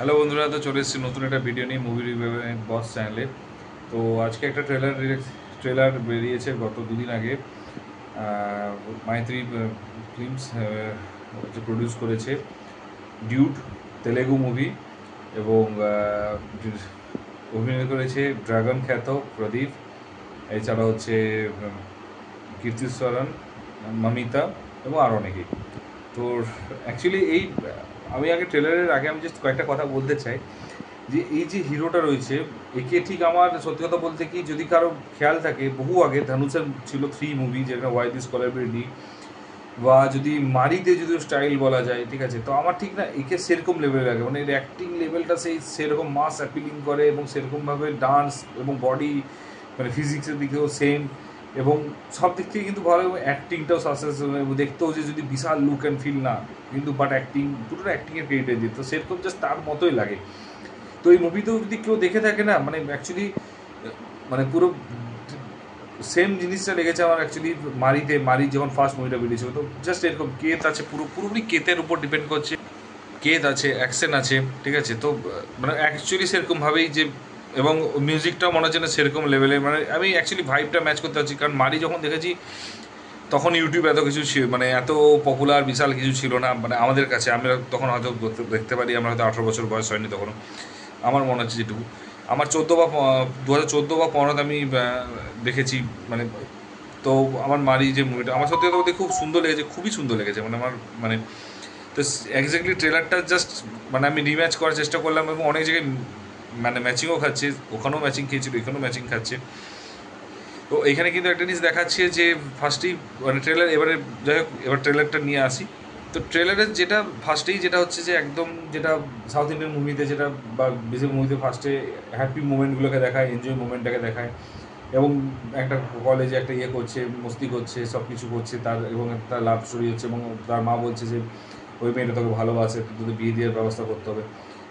Hello বন্ধুরা, তো চলে এসেছি নতুন একটা ভিডিও নিয়ে মুভি রিভিউ বস চ্যানেলে। তো আজকে একটা ট্রেলার বেরিয়েছে গত দুদিন আগে। মাইত্রী ফিল্মস হচ্ছে প্রডিউস করেছে ডিউড, তেলেগু মুভি। এবং অভিনয় করেছে ড্রাগন খ্যাত প্রদীপ, এছাড়া হচ্ছে কীর্তিস্বরন, মমিতা এবং আরও অনেকেই। তো অ্যাকচুয়ালি আমি আগে ট্রেলারের আগে আমি জাস্ট কয়েকটা কথা বলতে চাই যে এই যে হিরোটা রয়েছে, একে ঠিক আমার সত্যি কথা বলতে কি, যদি কারো খেয়াল থাকে, বহু আগে ধানুষের ছিল 3 মুভি, যেখানে ওয়াই দিস কোলাবরেটি, বা যদি মারিতে যদি স্টাইল বলা যায়, ঠিক আছে, তো আমার ঠিক না একে সেরকম লেভেলে লাগে, মানে এর অ্যাক্টিং লেভেলটা সেরকম মাস অ্যাপিলিং করে, এবং সেরকমভাবে ডান্স এবং বডি, মানে ফিজিক্সের দিকেও সেম, এবং সব দিক থেকে কিন্তু ভালো, এবং অ্যাক্টিংটাও সাকসেস, দেখতেও যে যদি বিশাল লুক অ্যান্ড ফিল না, কিন্তু বাট অ্যাক্টিং পুরো অ্যাক্টিংয়ের ক্রেডিট দিত, সেরকম জাস্ট তার মতোই লাগে। তো এই মুভিতেও যদি কেউ দেখে থাকে না, মানে অ্যাকচুয়ালি মানে পুরো সেম জিনিসটা লেগেছে আমার অ্যাকচুয়ালি মারি যখন ফার্স্ট মুভিটা বেরিয়েছিল, তো জাস্ট এরকম কেত আছে, পুরোপুরি কেতের উপর ডিপেন্ড করছে, কেত আছে, অ্যাকশন আছে, ঠিক আছে। তো মানে অ্যাকচুয়ালি সেরকমভাবেই যে, এবং মিউজিকটাও মনে হচ্ছে না সেরকম লেভেলে, মানে আমি অ্যাকচুয়ালি ভাইবটা ম্যাচ করতে পারছি, কারণ মারি যখন দেখেছি তখন ইউটিউব এত কিছু ছিল, মানে এত পপুলার বিশাল কিছু ছিল না, মানে আমাদের কাছে, আমরা তখন হয়তো দেখতে পারি, আমরা হয়তো 18 বছর বয়স হয়নি তখনও, আমার মনে হচ্ছে যেটুকু। আমার 2014 বা 2015 আমি দেখেছি, মানে। তো আমার মারি যে মুভিটা আমার সত্যি কথা বলতে খুব সুন্দর লেগেছে, খুবই সুন্দর লেগেছে, মানে আমার, মানে, তো এক্স্যাক্টলি ট্রেলারটা জাস্ট, মানে আমি রিম্যাচ করার চেষ্টা করলাম, এবং অনেক জায়গায় মানে ম্যাচিংও খাচ্ছে, ওখানেও ম্যাচিং খেয়েছিল, এখানেও ম্যাচিং খাচ্ছে। তো এইখানে কিন্তু একটা জিনিস দেখাচ্ছে যে ফার্স্টেই, মানে ট্রেলার, এবারে যাই হোক, এবার ট্রেলারটা নিয়ে আসি। তো ট্রেলারের যেটা ফার্স্টেই যেটা হচ্ছে যে একদম যেটা সাউথ ইন্ডিয়ান মুভিতে যেটা, বা বেশি মুভিতে ফার্স্টে হ্যাপি মুমেন্টগুলোকে দেখায়, এনজয় মুমেন্টটাকে দেখায়, এবং একটা কলেজে একটা ইয়ে করছে, মস্তি করছে, সব কিছু করছে তার, এবং তার লাভ স্টোরি হচ্ছে, এবং তার মা বলছে যে ওই মেয়েটা তোকে ভালোবাসে, তোদের বিয়ে দেওয়ার ব্যবস্থা করতে হবে।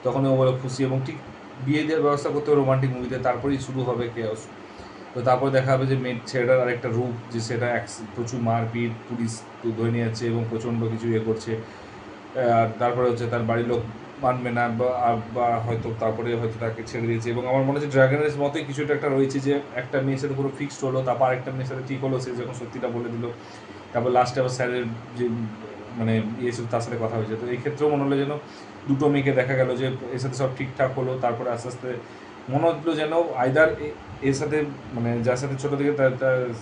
তখন ও বলে খুশি, এবং ঠিক বিয়ে দেওয়ার ব্যবস্থা করতে হবে রোমান্টিক মুভিতে, তারপরেই শুরু হবে কেওস। তো তারপর দেখা হবে যে ছেলেটার আরেকটা রূপ, যে সেটা প্রচুর মারপিট, পুলিশ তো ধরে নিয়ে যাচ্ছে, এবং প্রচণ্ড কিছু ইয়ে করছে। আর তারপরে হচ্ছে তার বাড়ির লোক মানবে না, বা হয়তো তারপরে হয়তো তাকে ছেড়ে দিয়েছে, এবং আমার মনে হচ্ছে ড্রাগনের মতোই কিছুটা একটা রয়েছে, যে একটা মেয়ের সাথে পুরো ফিক্সড হলো, তারপর আরেকটা মেয়ের সাথে ঠিক হলো, সে যখন সত্যিটা বলে দিল, তারপর লাস্টে আবার স্যারের যে মানে ইয়ে ছিল তার সাথে কথা হয়েছে। তো এই ক্ষেত্রেও মনে হলো যেন দুটো মেয়েকে দেখা গেল যে এর সাথে সব ঠিকঠাক হলো, তারপরে আস্তে আস্তে মনে হলো যেন আইদার এর সাথে, মানে যার সাথে ছোটো থেকে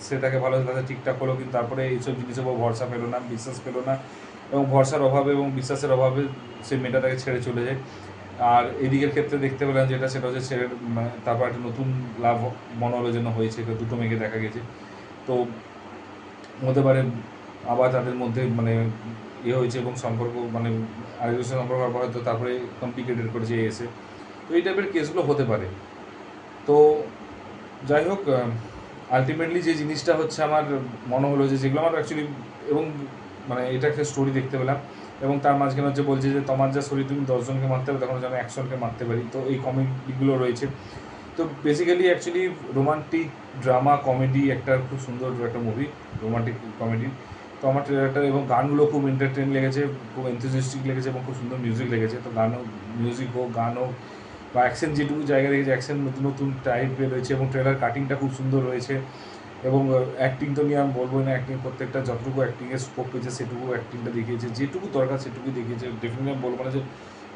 সে তাকে ভালো, তাদের ঠিকঠাক হলো, কিন্তু তারপরে এইসব জিনিসের উপর ভরসা পেলো না, বিশ্বাস পেলো না, এবং ভরসার অভাবে এবং বিশ্বাসের অভাবে সে মেয়েটা তাকে ছেড়ে চলে যায়। আর এদিকের ক্ষেত্রে দেখতে পেলাম যেটা, সেটা হচ্ছে ছেড়ে, মানে তারপর একটা নতুন লাভ মনে হলো যেন হয়েছে, দুটো মেয়েকে দেখা গেছে। তো হতে পারে আবার তাদের মধ্যে মানে ইয়ে হয়েছে, এবং সম্পর্ক, মানে আরেকজনের সাথে সম্পর্ক হওয়ার পর হয়তো তারপরে কমপ্লিকেটেড করেছে এসে। তো এই টাইপের কেসগুলো হতে পারে। তো যাই হোক, আলটিমেটলি যে জিনিসটা হচ্ছে আমার মনে হলো যে, যেগুলো আমার অ্যাকচুয়ালি, এবং মানে এটা একটা স্টোরি দেখতে পেলাম, এবং তার মাঝখানে হচ্ছে বলছে যে তোমার যা শরীর, তুমি 10 জনকে মারতে পারো, তখন যেন 100জনকে মারতে পারি। তো এই কমেডিগুলো রয়েছে। তো basically actually romantic drama comedy, একটা খুব সুন্দর একটা মুভি, রোমান্টিক কমেডি। তো আমার ট্রেলারটা এবং গানগুলো খুব এন্টারটেন লেগেছে, খুব এনথুজিয়াস্টিক লেগেছে, এবং খুব সুন্দর মিউজিক লেগেছে। তো মিউজিক হোক, গান হোক, বা অ্যাকশন, যেটুকু জায়গায় দেখেছে অ্যাকশন নতুন নতুন টাইপের রয়েছে, এবং ট্রেলার কাটিংটা খুব সুন্দর রয়েছে। এবং অ্যাক্টিং তো নিয়ে আমি বলবোই না, অ্যাক্টিং প্রত্যেকটা যতটুকু অ্যাক্টিংয়ের স্কোপ পেয়েছে সেটুকু অ্যাক্টিংটা দেখিয়েছে, যেটুকু দরকার সেটুকুই দেখিয়েছে। ডেফিনেটলি আমি বলবো না যে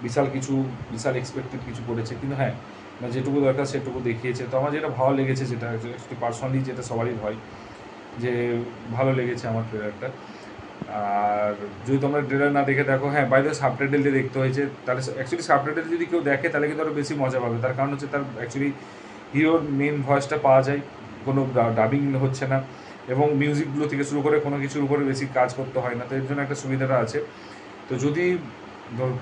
বিশাল এক্সপেক্টেড কিছু করেছে, কিন্তু হ্যাঁ, মানে যেটুকু দরকার সেটুকু দেখিয়েছে। তো আমার যেটা ভালো লেগেছে, যেটা অ্যাকচুয়ালি পার্সোনালি যেটা সবারই হয়, যে ভালো লেগেছে আমার ট্রেলারটা। আর যদি তোমরা ট্রেলার না দেখে দেখো, হ্যাঁ, বাইরে সাবটাইটেল দিয়ে দেখতে হয়েছে, তাহলে অ্যাকচুয়ালি সাবটাইটেল যদি কেউ দেখে তাহলে কিন্তু আরও বেশি মজা পাবে। তার কারণ হচ্ছে তার অ্যাকচুয়ালি হিরোর মেন ভয়েসটা পাওয়া যায়, কোনো ডাবিং হচ্ছে না, এবং মিউজিকগুলো থেকে শুরু করে কোনো কিছুর উপরে বেশি কাজ করতে হয় না, তো এর জন্য একটা সুবিধাটা আছে। তো যদি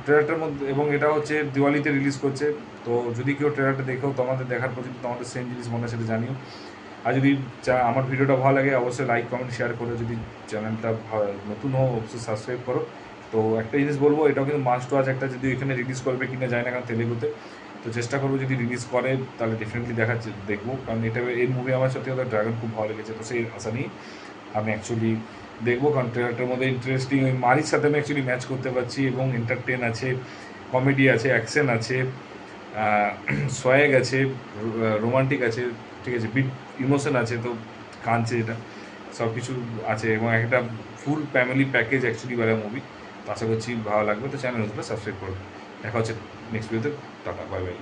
ট্রেলারটার মধ্যে, এবং এটা হচ্ছে দিওয়ালিতে রিলিজ করছে, তো যদি কেউ ট্রেলারটা দেখেও তোমাদের দেখার পর যদি তোমাদের সেম জিনিস মনে হয় সেটা জানিও। আর যদি আমার ভিডিওটা ভালো লাগে অবশ্যই লাইক কমেন্ট শেয়ার করো, যদি চ্যানেলটা নতুন হও অবশ্যই সাবস্ক্রাইব করো। তো একটা জিনিস বলবো, এটাও কিন্তু মাস্ট ওয়াচ একটা, যদি এখানে রিলিজ করবে কিনা যায় না, কারণ তেলেগুতে, তো চেষ্টা করবো যদি রিলিজ করে তাহলে ডেফিনেটলি দেখবো, কারণ এই মুভি আমার সত্যি কথা ড্রাগন খুব ভালো লেগেছে, তো সেই আশা নিয়ে আমি অ্যাকচুয়ালি দেখবো। কারণ ট্রেলারটার মধ্যে ইন্টারেস্টিং, ওই মারির সাথে আমি অ্যাকচুয়ালি ম্যাচ করতে পারছি, এবং এন্টারটেন আছে, কমেডি আছে, অ্যাকশন আছে, সোয়াগ আছে, রোমান্টিক আছে, ঠিক আছে, বিট ইমোশন আছে, তো কাঁদছে এটা, সব কিছু আছে এবং একটা ফুল ফ্যামিলি প্যাকেজ অ্যাকচুয়ালি বলা মুভি। তো আশা করছি ভালো লাগবে। তো চ্যানেল সাবস্ক্রাইব করুন। দেখা হচ্ছে নেক্সট ভিডিওতে। Tata, bye bye.